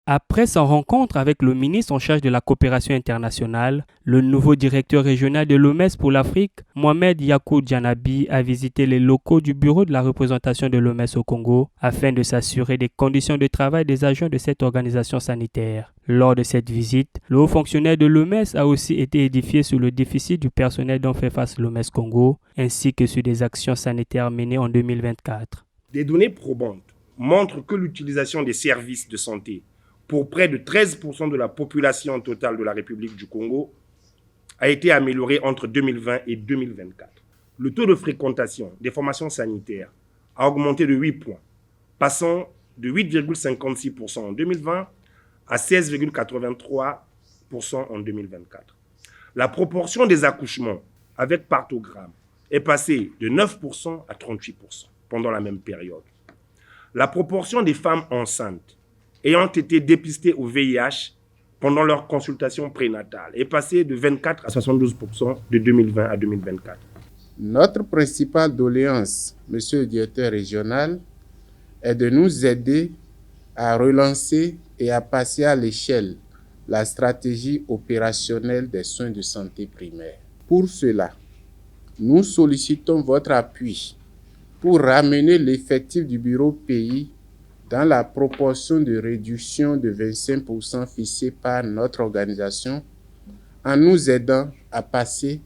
Après sa rencontre avec le ministre en charge de la coopération internationale, le nouveau directeur régional de l'OMS pour l'Afrique, Mohamed Yacoub Dianabi, a visité les locaux du bureau de la représentation de l'OMS au Congo afin de s'assurer des conditions de travail des agents de cette organisation sanitaire. Lors de cette visite, le haut fonctionnaire de l'OMS a aussi été édifié sur le déficit du personnel dont fait face l'OMS Congo, ainsi que sur des actions sanitaires menées en 2024. Des données probantes montrent que l'utilisation des services de santé pour près de 13% de la population totale de la République du Congo a été améliorée entre 2020 et 2024. Le taux de fréquentation des formations sanitaires a augmenté de 8 points, passant de 8,56% en 2020 à 16,83% en 2024. La proportion des accouchements avec parthogramme est passée de 9% à 38% pendant la même période. La proportion des femmes enceintes ayant été dépistées au VIH pendant leur consultation prénatale est passée de 24 à 72% de 2020 à 2024. Notre principale doléance, monsieur le directeur régional, est de nous aider à relancer et à passer à l'échelle la stratégie opérationnelle des soins de santé primaires. Pour cela, nous sollicitons votre appui pour ramener l'effectif du bureau pays dans la proportion de réduction de 25% fixée par notre organisation, en nous aidant à passer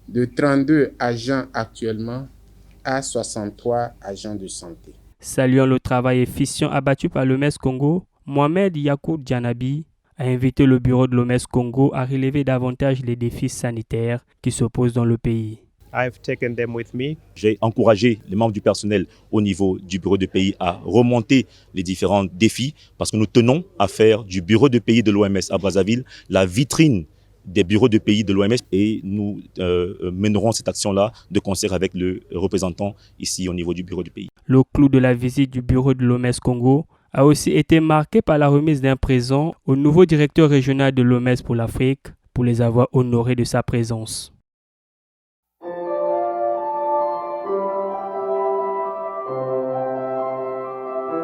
de 32 agents actuellement à 63 agents de santé. Saluant le travail efficient abattu par l'OMS Congo, Mohamed Yacoub Dianabi a invité le bureau de l'OMS Congo à relever davantage les défis sanitaires qui se posent dans le pays. J'ai encouragé les membres du personnel au niveau du bureau de pays à remonter les différents défis parce que nous tenons à faire du bureau de pays de l'OMS à Brazzaville la vitrine des bureaux de pays de l'OMS et nous mènerons cette action-là de concert avec le représentant ici au niveau du bureau de pays. Le clou de la visite du bureau de l'OMS Congo a aussi été marqué par la remise d'un présent au nouveau directeur régional de l'OMS pour l'Afrique pour les avoir honorés de sa présence.